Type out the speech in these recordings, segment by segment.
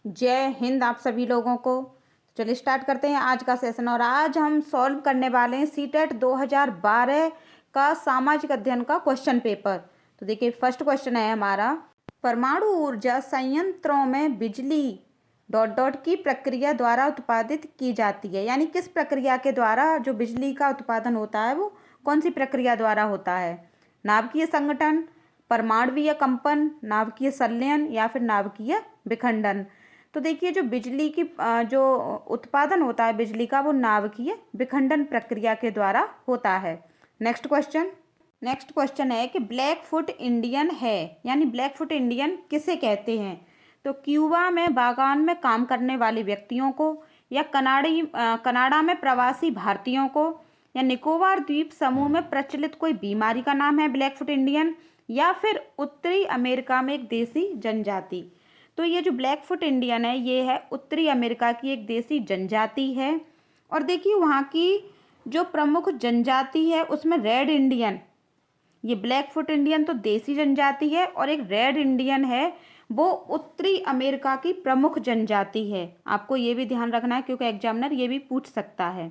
जय हिंद आप सभी लोगों को। चलिए स्टार्ट करते हैं आज का सेशन। और आज हम सॉल्व करने वाले हैं सीटेट 2012 का सामाजिक अध्ययन का क्वेश्चन पेपर। तो देखिए फर्स्ट क्वेश्चन है हमारा, परमाणु ऊर्जा संयंत्रों में बिजली डॉट डॉट की प्रक्रिया द्वारा उत्पादित की जाती है। यानी किस प्रक्रिया के द्वारा जो बिजली का उत्पादन होता है वो कौन सी प्रक्रिया द्वारा होता है? नाभिकीय संगठन, परमाणुवीय कंपन, नाभिकीय संलयन या फिर नाभिकीय विखंडन। तो देखिए जो बिजली की जो उत्पादन होता है बिजली का वो नाभिकीय विखंडन प्रक्रिया के द्वारा होता है। नेक्स्ट क्वेश्चन है कि ब्लैक फुट इंडियन है, यानी ब्लैक फुट इंडियन किसे कहते हैं? तो क्यूबा में बागान में काम करने वाले व्यक्तियों को, या कनाडा में प्रवासी भारतीयों को, या निकोबार द्वीप समूह में प्रचलित कोई बीमारी का नाम है ब्लैक फुट इंडियन, या फिर उत्तरी अमेरिका में एक देसी जनजाति। तो ये जो ब्लैक फुट इंडियन है ये है उत्तरी अमेरिका की एक देसी जनजाति है। और देखिए वहाँ की जो प्रमुख जनजाति है उसमें रेड इंडियन, ये ब्लैक फुट इंडियन तो देसी जनजाति है और एक रेड इंडियन है वो उत्तरी अमेरिका की प्रमुख जनजाति है। आपको ये भी ध्यान रखना है क्योंकि एग्जामिनर ये भी पूछ सकता है।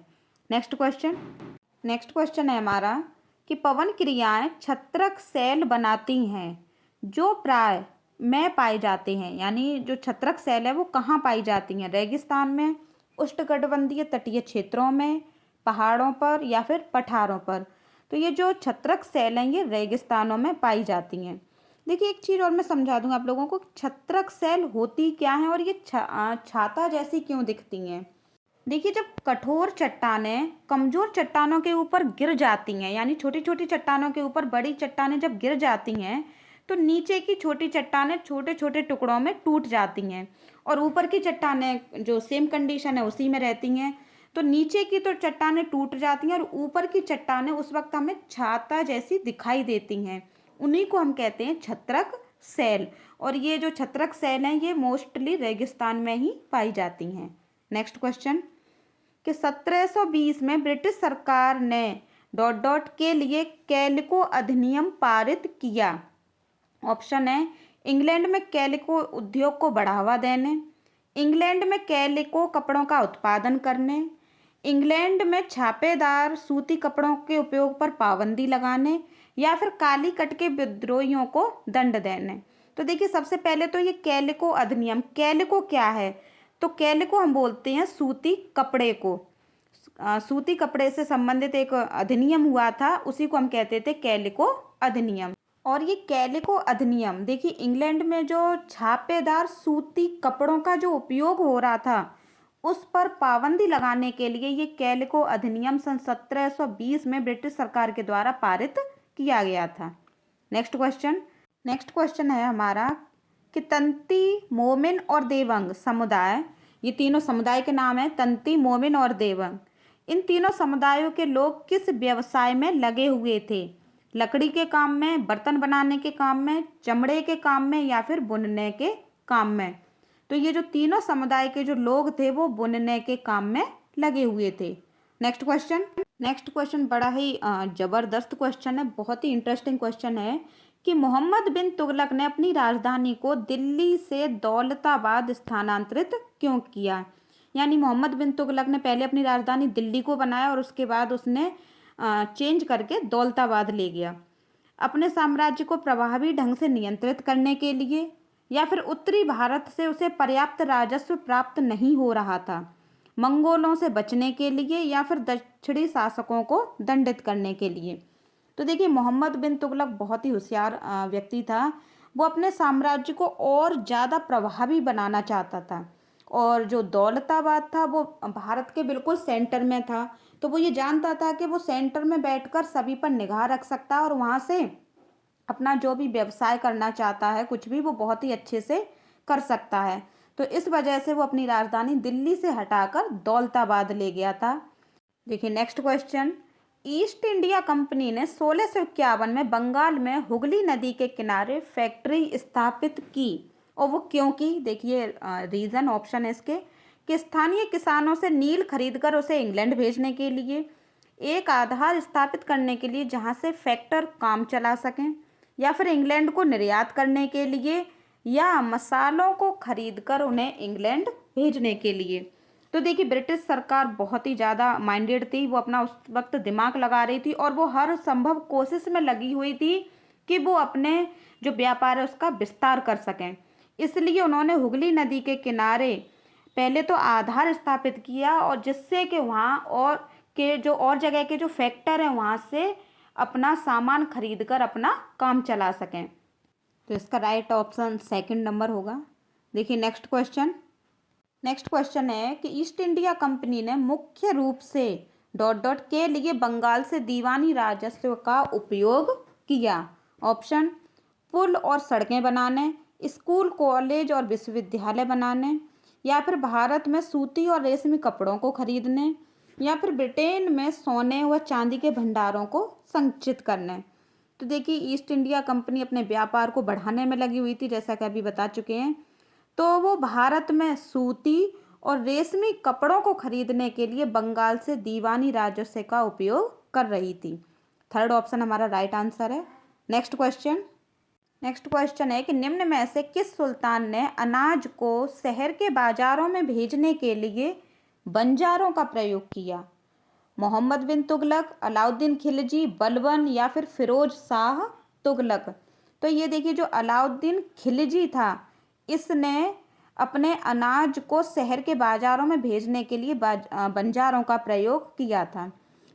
नेक्स्ट क्वेश्चन है हमारा कि पवन क्रियाएं छत्रक सेल बनाती हैं जो प्राय में पाए जाते हैं। यानी जो छत्रक सेल है वो कहाँ पाई जाती हैं? रेगिस्तान में, उष्णकटिबंधीय तटीय क्षेत्रों में, पहाड़ों पर या फिर पठारों पर। तो ये जो छत्रक सेल हैं ये रेगिस्तानों में पाई जाती हैं। देखिए एक चीज़ और मैं समझा दूँ आप लोगों को, छत्रक सेल होती क्या हैं और ये छाता जैसी क्यों दिखती हैं। देखिए जब कठोर चट्टानें कमज़ोर चट्टानों के ऊपर गिर जाती हैं, यानी छोटी छोटी चट्टानों के ऊपर बड़ी चट्टानें जब गिर जाती हैं तो नीचे की छोटी चट्टानें छोटे छोटे टुकड़ों में टूट जाती हैं और ऊपर की चट्टानें जो सेम कंडीशन है उसी में रहती हैं। तो नीचे की तो चट्टानें टूट जाती हैं और ऊपर की चट्टानें उस वक्त हमें छाता जैसी दिखाई देती हैं। उन्हीं को हम कहते हैं छत्रक सेल। और ये जो छत्रक सेल हैं ये मोस्टली रेगिस्तान में ही पाई जाती हैं। नेक्स्ट क्वेश्चन कि 1720 में ब्रिटिश सरकार ने डॉट डॉट के लिए कैलिको अधिनियम पारित किया। ऑप्शन है इंग्लैंड में कैलिको उद्योग को बढ़ावा देने, इंग्लैंड में कैलिको कपड़ों का उत्पादन करने, इंग्लैंड में छापेदार सूती कपड़ों के उपयोग पर पाबंदी लगाने, या फिर कालीकट के विद्रोहियों को दंड देने। तो देखिए सबसे पहले तो ये कैलिको अधिनियम, कैलिको क्या है? तो कैलिको हम बोलते हैं सूती कपड़े को। सूती कपड़े से संबंधित एक अधिनियम हुआ था उसी को हम कहते थे कैलिको अधिनियम। और ये कैलिको अधिनियम देखिए इंग्लैंड में जो छापेदार सूती कपड़ों का जो उपयोग हो रहा था उस पर पाबंदी लगाने के लिए ये कैलिको अधिनियम सन 1720 में ब्रिटिश सरकार के द्वारा पारित किया गया था। नेक्स्ट क्वेश्चन है हमारा कि तंती, मोमिन और देवंग समुदाय, ये तीनों समुदाय के नाम हैं तंती, मोमिन और देवंग। इन तीनों समुदायों के लोग किस व्यवसाय में लगे हुए थे? लकड़ी के काम में, बर्तन बनाने के काम में, चमड़े के काम में, या फिर बुनने के काम में। तो ये जो तीनों समुदाय के जो लोग थे वो बुनने के काम में लगे हुए थे। नेक्स्ट क्वेश्चन बड़ा ही जबरदस्त क्वेश्चन है, बहुत ही इंटरेस्टिंग क्वेश्चन है कि मोहम्मद बिन तुगलक ने अपनी राजधानी को दिल्ली से दौलताबाद स्थानांतरित क्यों किया? यानी मोहम्मद बिन तुगलक ने पहले अपनी राजधानी दिल्ली को बनाया और उसके बाद उसने चेंज करके दौलताबाद ले गया। अपने साम्राज्य को प्रभावी ढंग से नियंत्रित करने के लिए, या फिर उत्तरी भारत से उसे पर्याप्त राजस्व प्राप्त नहीं हो रहा था, मंगोलों से बचने के लिए, या फिर दक्षिणी शासकों को दंडित करने के लिए। तो देखिए मोहम्मद बिन तुगलक बहुत ही होशियार व्यक्ति था। वो अपने साम्राज्य को और ज़्यादा प्रभावी बनाना चाहता था और जो दौलताबाद था वो भारत के बिल्कुल सेंटर में था। तो वो ये जानता था कि वो सेंटर में बैठकर सभी पर निगाह रख सकता है और वहाँ से अपना जो भी व्यवसाय करना चाहता है कुछ भी वो बहुत ही अच्छे से कर सकता है। तो इस वजह से वो अपनी राजधानी दिल्ली से हटाकर दौलताबाद ले गया था। देखिए next question, east India company ने 1651 में बंगाल में हुगली नदी के किनारे फैक्ट्री स्थापित की और वो क्यों की? देखिए रीज़न ऑप्शन है इसके कि स्थानीय किसानों से नील खरीदकर उसे इंग्लैंड भेजने के लिए, एक आधार स्थापित करने के लिए जहां से फैक्टर काम चला सकें, या फिर इंग्लैंड को निर्यात करने के लिए, या मसालों को खरीदकर उन्हें इंग्लैंड भेजने के लिए। तो देखिए ब्रिटिश सरकार बहुत ही ज़्यादा माइंडेड थी, वो अपना उस वक्त दिमाग लगा रही थी और वो हर संभव कोशिश में लगी हुई थी कि वो अपने जो व्यापार है उसका विस्तार कर सकें। इसलिए उन्होंने हुगली नदी के किनारे पहले तो आधार स्थापित किया और जिससे कि वहाँ और के जो और जगह के जो फैक्टर हैं वहाँ से अपना सामान खरीद कर अपना काम चला सकें। तो इसका राइट ऑप्शन सेकंड नंबर होगा। देखिए नेक्स्ट क्वेश्चन है कि ईस्ट इंडिया कंपनी ने मुख्य रूप से डॉट डॉट के लिए बंगाल से दीवानी राजस्व का उपयोग किया। ऑप्शन पुल और सड़कें बनाने, स्कूल कॉलेज और विश्वविद्यालय बनाने, या फिर भारत में सूती और रेशमी कपड़ों को खरीदने, या फिर ब्रिटेन में सोने व चांदी के भंडारों को संचित करने। तो देखिए ईस्ट इंडिया कंपनी अपने व्यापार को बढ़ाने में लगी हुई थी, जैसा कि अभी बता चुके हैं। तो वो भारत में सूती और रेशमी कपड़ों को खरीदने के लिए बंगाल से दीवानी राजस्व का उपयोग कर रही थी। थर्ड ऑप्शन हमारा राइट आंसर है। नेक्स्ट क्वेश्चन है कि निम्न में से किस सुल्तान ने अनाज को शहर के बाजारों में भेजने के लिए बंजारों का प्रयोग किया। मोहम्मद बिन तुगलक, अलाउद्दीन खिलजी, बलबन, या फिर फिरोज शाह तुगलक। तो ये देखिए जो अलाउद्दीन खिलजी था इसने अपने अनाज को शहर के बाजारों में भेजने के लिए बंजारों का प्रयोग किया था।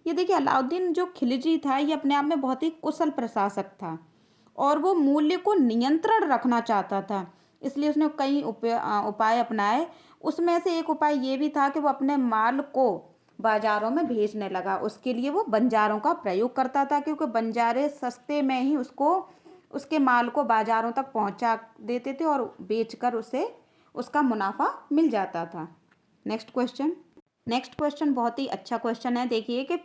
ये देखिए अलाउद्दीन जो खिलजी था ये अपने आप में बहुत ही कुशल प्रशासक था और वो मूल्य को नियंत्रण रखना चाहता था, इसलिए उसने कई उपाय अपनाए। उसमें से एक उपाय ये भी था कि वो अपने माल को बाजारों में भेजने लगा। उसके लिए वो बंजारों का प्रयोग करता था क्योंकि बंजारे सस्ते में ही उसके माल को बाजारों तक पहुंचा देते थे और बेचकर उसे उसका मुनाफा मिल जाता था। नेक्स्ट क्वेश्चन बहुत ही अच्छा क्वेश्चन है। देखिए कि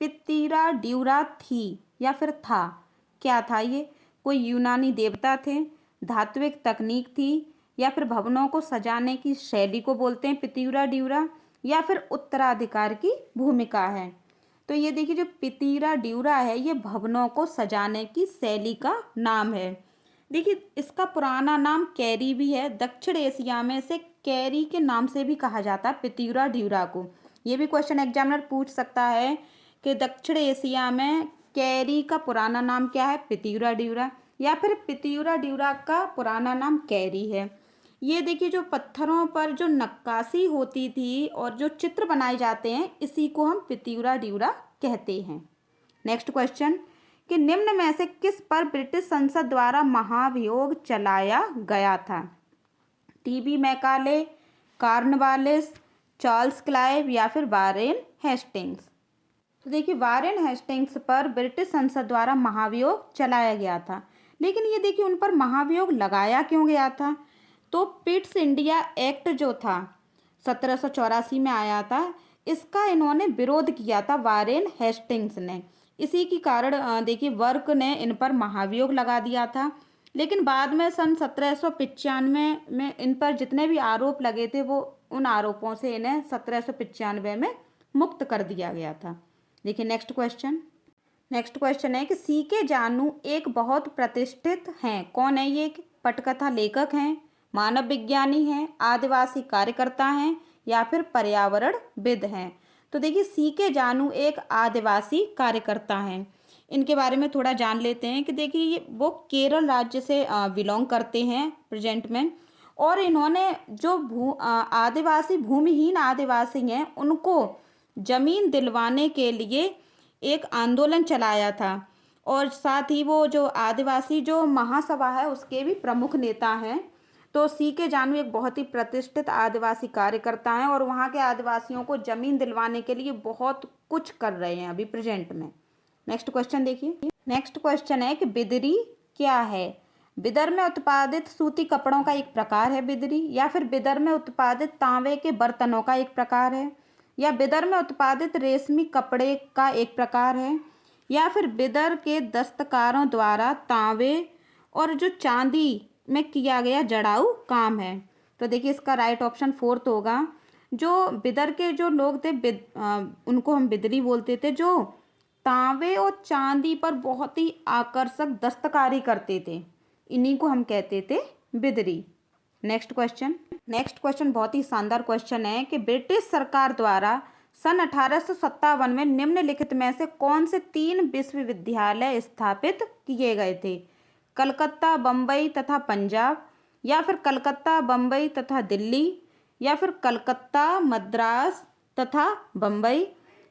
पितीरा ड्यूरा थी या फिर था, क्या था ये? कोई यूनानी देवता थे, धात्विक तकनीक थी, या फिर भवनों को सजाने की शैली को बोलते हैं पितीरा ड्यूरा, या फिर उत्तराधिकार की भूमिका है। तो ये देखिए जो पितीरा ड्यूरा है ये भवनों को सजाने की शैली का नाम है। देखिए इसका पुराना नाम कैरी भी है, दक्षिण एशिया में से कैरी के नाम से भी कहा जाता है पितीरा ड्यूरा को। ये भी क्वेश्चन एग्जामिनर पूछ सकता है कि दक्षिण एशिया में कैरी का पुराना नाम क्या है, पितीरा ड्यूरा, या फिर पितीरा ड्यूरा का पुराना नाम कैरी है। ये देखिए जो पत्थरों पर जो नक्काशी होती थी और जो चित्र बनाए जाते हैं इसी को हम पितीरा ड्यूरा कहते हैं। नेक्स्ट क्वेश्चन कि निम्न में से किस पर ब्रिटिश संसद द्वारा महाभियोग चलाया गया था। TB Macaulay, Cornwallis, Charles Clive, या फिर वारेन हेस्टिंग्स। तो देखिए वारेन हेस्टिंग्स पर ब्रिटिश संसद द्वारा महाभियोग चलाया गया था, लेकिन ये देखिए उन पर महाभियोग लगाया क्यों गया था। तो पिट्स इंडिया एक्ट जो था 1784 में आया था, इसका इन्होंने विरोध किया था वारेन हेस्टिंग्स ने। इसी के कारण देखिए वर्क ने इन पर महाभियोग लगा दिया था, लेकिन बाद में सन 1795 में इन पर जितने भी आरोप लगे थे वो उन आरोपों से इन्हें 1795 में मुक्त कर दिया गया था। देखिए नेक्स्ट क्वेश्चन है कि सी के जानू एक बहुत प्रतिष्ठित हैं, कौन है ये? पटकथा लेखक हैं, मानव विज्ञानी हैं, आदिवासी कार्यकर्ता हैं, या फिर पर्यावरणविद हैं। तो देखिए सी के जानू एक आदिवासी कार्यकर्ता हैं। इनके बारे में थोड़ा जान लेते हैं कि देखिए ये वो केरल राज्य से बिलोंग करते हैं प्रेजेंट में, और इन्होंने जो भूमिहीन आदिवासी हैं उनको जमीन दिलवाने के लिए एक आंदोलन चलाया था, और साथ ही वो जो आदिवासी जो महासभा है उसके भी प्रमुख नेता हैं। तो सी के जानू एक बहुत ही प्रतिष्ठित आदिवासी कार्यकर्ता हैं और वहाँ के आदिवासियों को जमीन दिलवाने के लिए बहुत कुछ कर रहे हैं अभी प्रेजेंट में। नेक्स्ट क्वेश्चन है कि बिदरी क्या है? बिदर में उत्पादित सूती कपड़ों का एक प्रकार है बिदरी, या फिर बिदर में उत्पादित तांबे के बर्तनों का एक प्रकार है, या बिदर में उत्पादित रेशमी कपड़े का एक प्रकार है, या फिर बिदर के दस्तकारों द्वारा तांबे और जो चांदी में किया गया जड़ाऊ काम है। तो देखिए इसका राइट ऑप्शन फोर्थ होगा। जो बिदर के जो लोग थे उनको हम बिदरी बोलते थे, जो तांबे और चांदी पर बहुत ही आकर्षक दस्तकारी करते थे, इन्हीं को हम कहते थे बिदरी। नेक्स्ट क्वेश्चन बहुत ही शानदार क्वेश्चन है कि ब्रिटिश सरकार द्वारा सन 1857 में निम्नलिखित में से कौन से 3 विश्वविद्यालय स्थापित किए गए थे? कलकत्ता, बम्बई तथा पंजाब, या फिर कलकत्ता, बम्बई तथा दिल्ली, या फिर कलकत्ता, मद्रास तथा बम्बई,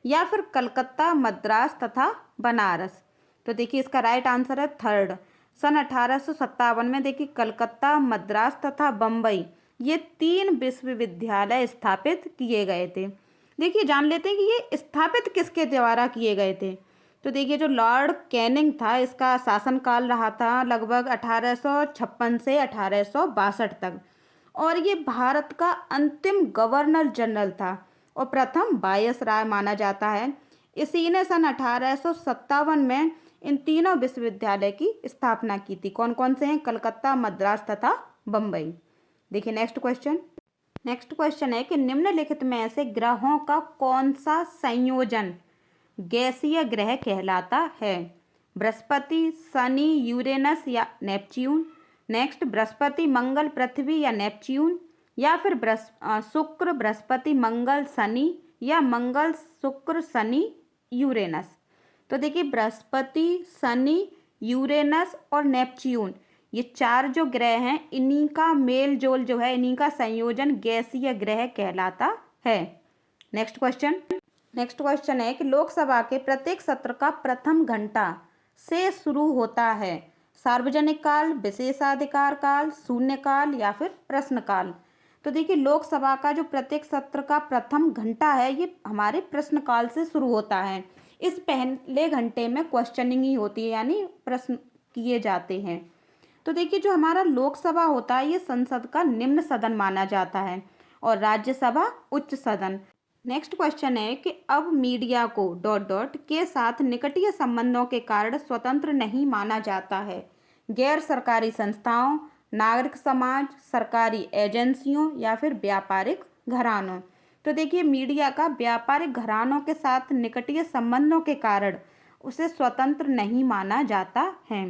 या फिर कलकत्ता, मद्रास तथा बनारस। तो देखिए इसका राइट आंसर है थर्ड। सन 1857 में देखिए कलकत्ता, मद्रास तथा बम्बई ये 3 विश्वविद्यालय स्थापित किए गए थे। देखिए जान लेते हैं कि ये स्थापित किसके द्वारा किए गए थे। तो देखिए जो लॉर्ड कैनिंग था इसका शासनकाल रहा था लगभग 1856 से 1862 तक, और ये भारत का अंतिम गवर्नर जनरल था और प्रथम वायसराय माना जाता है। इसी ने सन 1857 में इन तीनों विश्वविद्यालय की स्थापना की थी। कौन कौन से हैं? कलकत्ता, मद्रास तथा बम्बई। देखिए नेक्स्ट क्वेश्चन है कि निम्नलिखित में से ग्रहों का कौन सा संयोजन गैसीय ग्रह कहलाता है? बृहस्पति, शनि, यूरेनस या नेपच्यून। नेक्स्ट बृहस्पति, मंगल, पृथ्वी या नेपच्यून, या फिर शुक्र, बृहस्पति, मंगल, शनि, या मंगल, शुक्र, शनि, यूरेनस। तो देखिए बृहस्पति, शनि, यूरेनस और नेपच्यून ये 4 जो ग्रह हैं इन्हीं का मेल जोल जो है, इन्हीं का संयोजन गैसीय ग्रह कहलाता है। नेक्स्ट क्वेश्चन है कि लोकसभा के प्रत्येक सत्र का प्रथम घंटा से शुरू होता है सार्वजनिक काल, विशेषाधिकार काल, शून्यकाल या फिर प्रश्नकाल। तो देखिए लोकसभा का जो प्रत्येक सत्र का प्रथम घंटा है ये हमारे प्रश्नकाल से शुरू होता है। इस पहले घंटे में क्वेश्चनिंग ही होती है, यानी प्रश्न किए जाते हैं। तो देखिए जो हमारा लोकसभा होता है ये संसद का निम्न सदन माना जाता है और राज्यसभा उच्च सदन। नेक्स्ट क्वेश्चन है कि अब मीडिया को ... के साथ निकटीय संबंधों के कारण स्वतंत्र नहीं माना जाता है। गैर सरकारी संस्थाओं, नागरिक समाज, सरकारी एजेंसियों या फिर व्यापारिक घरानों। तो देखिए मीडिया का व्यापारिक घरानों के साथ निकटीय संबंधों के कारण उसे स्वतंत्र नहीं माना जाता है।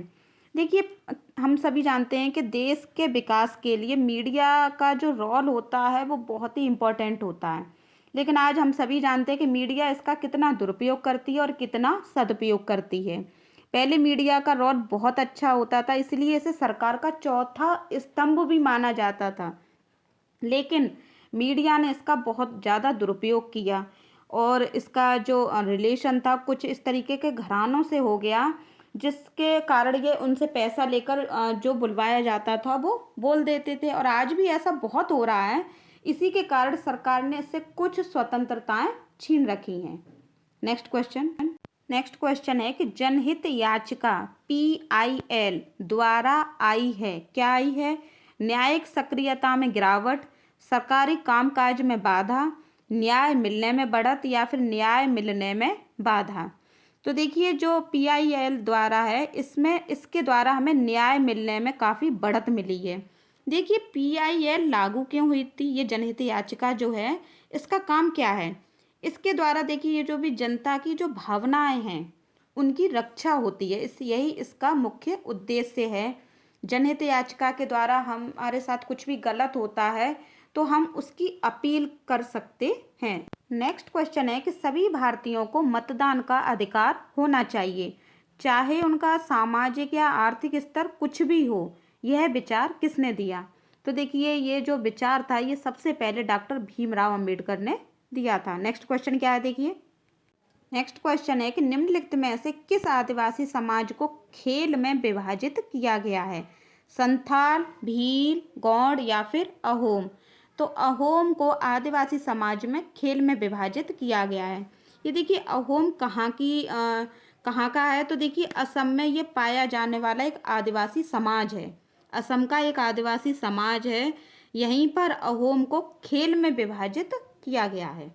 देखिए हम सभी जानते हैं कि देश के विकास के लिए मीडिया का जो रोल होता है वो बहुत ही इम्पोर्टेंट होता है, लेकिन आज हम सभी जानते हैं कि मीडिया इसका कितना दुरुपयोग करती है और कितना सदुपयोग करती है। पहले मीडिया का रोल बहुत अच्छा होता था, इसलिए इसे सरकार का चौथा स्तंभ भी माना जाता था, लेकिन मीडिया ने इसका बहुत ज़्यादा दुरुपयोग किया और इसका जो रिलेशन था कुछ इस तरीके के घरानों से हो गया जिसके कारण ये उनसे पैसा लेकर जो बुलवाया जाता था वो बोल देते थे, और आज भी ऐसा बहुत हो रहा है। इसी के कारण सरकार ने इससे कुछ स्वतंत्रताएं छीन रखी हैं। नेक्स्ट क्वेश्चन है कि जनहित याचिका PIL द्वारा आई है, क्या आई है? न्यायिक सक्रियता में गिरावट, सरकारी कामकाज में बाधा, न्याय मिलने में बढ़त या फिर न्याय मिलने में बाधा। तो देखिए जो PIL द्वारा है इसके द्वारा हमें न्याय मिलने में काफ़ी बढ़त मिली है। देखिए PIL लागू क्यों हुई थी? ये जनहित याचिका जो है इसका काम क्या है? इसके द्वारा देखिए ये जो भी जनता की जो भावनाएं हैं उनकी रक्षा होती है, यही इसका मुख्य उद्देश्य है। जनहित याचिका के द्वारा हमारे साथ कुछ भी गलत होता है तो हम उसकी अपील कर सकते हैं। नेक्स्ट क्वेश्चन है कि सभी भारतीयों को मतदान का अधिकार होना चाहिए, चाहे उनका सामाजिक या आर्थिक स्तर कुछ भी हो। यह विचार किसने दिया? तो देखिए ये जो विचार था ये सबसे पहले डॉक्टर भीमराव अंबेडकर ने दिया था। नेक्स्ट क्वेश्चन क्या है देखिए, नेक्स्ट क्वेश्चन है कि निम्नलिखित में से किस आदिवासी समाज को खेल में विभाजित किया गया है? संथाल, भील, गौड़ या फिर अहोम। तो अहोम को आदिवासी समाज में खेल में विभाजित किया गया है। ये देखिए अहोम कहाँ का है? तो देखिए असम में ये पाया जाने वाला एक आदिवासी समाज है, असम का एक आदिवासी समाज है, यहीं पर अहोम को खेल में विभाजित किया गया है।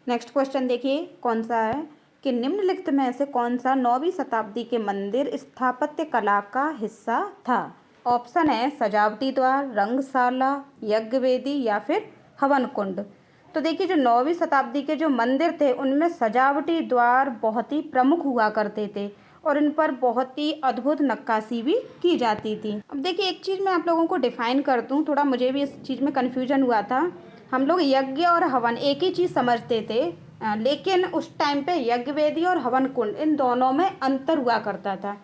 नेक्स्ट क्वेश्चन देखिए कौन सा है कि निम्नलिखित में से कौन सा 9वीं शताब्दी के मंदिर स्थापत्य कला का हिस्सा था? ऑप्शन है सजावटी द्वार, रंगशाला, यज्ञ वेदी या फिर हवन कुंड। तो देखिए जो 9वीं शताब्दी के जो मंदिर थे उनमें सजावटी द्वार बहुत ही प्रमुख हुआ करते थे और इन पर बहुत ही अद्भुत नक्काशी भी की जाती थी। अब देखिए एक चीज़ मैं आप लोगों को डिफ़ाइन कर दूँ, थोड़ा मुझे भी इस चीज़ में कन्फ्यूजन हुआ था। हम लोग यज्ञ और हवन एक ही चीज़ समझते थे, लेकिन उस टाइम पे यज्ञ वेदी और हवन कुंड इन दोनों में अंतर हुआ करता था।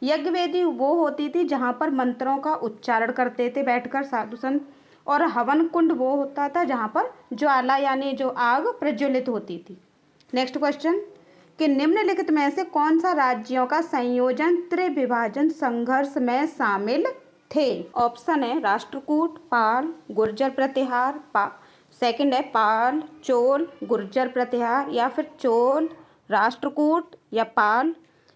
यज्ञ वेदी वो होती थी जहाँ पर मंत्रों का उच्चारण करते थे बैठकर साधु संत, और हवन कुंड वो होता था जहाँ पर ज्वाला यानी जो आग प्रज्वलित होती थी। नेक्स्ट क्वेश्चन कि निम्नलिखित में से कौन सा राज्यों का संयोजन त्रिविभाजन संघर्ष में शामिल थे? ऑप्शन है राष्ट्रकूट, पाल, गुर्जर प्रतिहार, सेकंड है पाल, चोल, गुर्जर प्रतिहार, या फिर चोल, राष्ट्रकूट या पाल,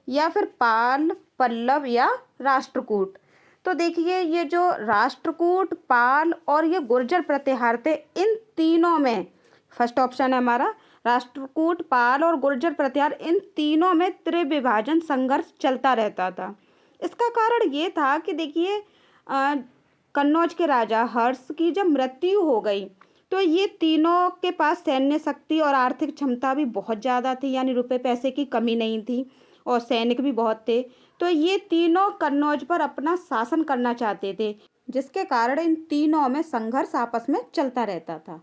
या फिर पाल, पल्लव या राष्ट्रकूट। तो देखिए ये जो राष्ट्रकूट, पाल और ये गुर्जर प्रतिहार थे, इन तीनों में फर्स्ट ऑप्शन है हमारा राष्ट्रकूट, पाल और गुर्जर प्रतिहार, इन तीनों में त्रिविभाजन संघर्ष चलता रहता था। इसका कारण ये था कि देखिए कन्नौज के राजा हर्ष की जब मृत्यु हो गई तो ये तीनों के पास सैन्य शक्ति और आर्थिक क्षमता भी बहुत ज़्यादा थी, यानी रुपए पैसे की कमी नहीं थी और सैनिक भी बहुत थे। तो ये तीनों कन्नौज पर अपना शासन करना चाहते थे, जिसके कारण इन तीनों में संघर्ष आपस में चलता रहता था।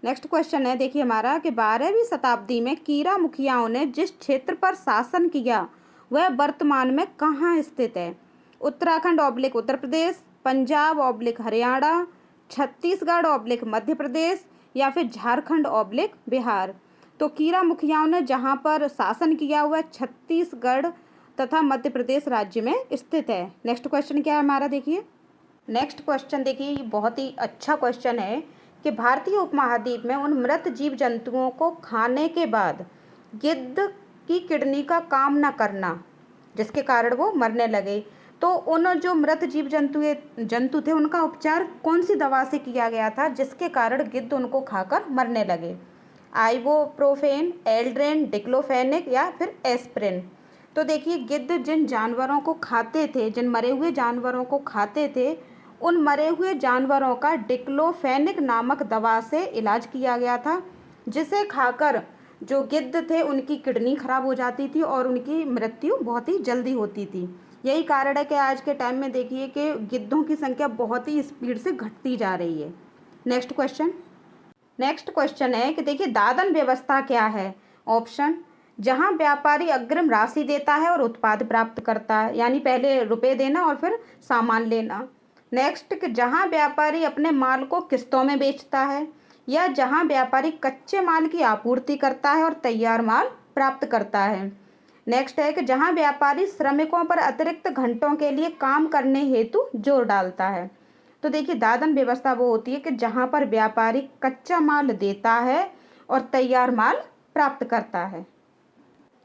नेक्स्ट क्वेश्चन है देखिए हमारा कि 12वीं शताब्दी में कीरा मुखियाओं ने जिस क्षेत्र पर शासन किया वह वर्तमान में कहाँ स्थित है? Uttarakhand oblique Uttar Pradesh, Punjab oblique Haryana, Chhattisgarh oblique Madhya Pradesh, या फिर झारखंड ऑब्लिक बिहार। तो कीरा मुखियाओं ने जहाँ पर शासन किया हुआ छत्तीसगढ़ तथा मध्य प्रदेश राज्य में स्थित है। नेक्स्ट क्वेश्चन क्या है हमारा देखिए, नेक्स्ट क्वेश्चन देखिए ये बहुत ही अच्छा क्वेश्चन है कि भारतीय उपमहाद्वीप में उन मृत जीव जंतुओं को खाने के बाद गिद्ध की किडनी का काम न करना जिसके कारण वो मरने लगे, तो उन जो मृत जीव जंतु थे उनका उपचार कौन सी दवा से किया गया था जिसके कारण गिद्ध उनको खाकर मरने लगे? आइबोप्रोफेन, एल्ड्रेन, डिक्लोफेनेक या फिर एस्प्रिन। तो देखिए गिद्ध जिन जानवरों को खाते थे, जिन मरे हुए जानवरों को खाते थे, उन मरे हुए जानवरों का डिक्लोफेनिक नामक दवा से इलाज किया गया था, जिसे खाकर जो गिद्ध थे उनकी किडनी खराब हो जाती थी और उनकी मृत्यु बहुत ही जल्दी होती थी। यही कारण है कि आज के टाइम में देखिए कि गिद्धों की संख्या बहुत ही स्पीड से घटती जा रही है। नेक्स्ट क्वेश्चन है कि देखिए दादन व्यवस्था क्या है? ऑप्शन जहां व्यापारी अग्रिम राशि देता है और उत्पाद प्राप्त करता है, यानी पहले रुपए देना और फिर सामान लेना। नेक्स्ट कि जहां व्यापारी अपने माल को किस्तों में बेचता है, या जहां व्यापारी कच्चे माल की आपूर्ति करता है और तैयार माल प्राप्त करता है। नेक्स्ट है कि जहां व्यापारी श्रमिकों पर अतिरिक्त घंटों के लिए काम करने हेतु जोर डालता है। तो देखिए दादन व्यवस्था वो होती है कि जहां पर व्यापारी कच्चा माल देता है और तैयार माल प्राप्त करता है।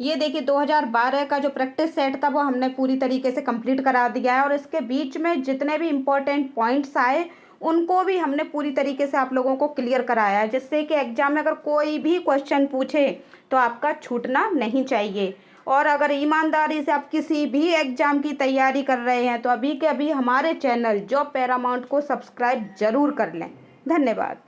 ये देखिए 2012 का जो प्रैक्टिस सेट था वो हमने पूरी तरीके से कंप्लीट करा दिया है, और इसके बीच में जितने भी इम्पोर्टेंट पॉइंट्स आए उनको भी हमने पूरी तरीके से आप लोगों को क्लियर कराया है, जिससे कि एग्जाम में अगर कोई भी क्वेश्चन पूछे तो आपका छूटना नहीं चाहिए। और अगर ईमानदारी से आप किसी भी एग्जाम की तैयारी कर रहे हैं तो अभी के अभी हमारे चैनल जॉब पैरामाउंट को सब्सक्राइब जरूर कर लें। धन्यवाद।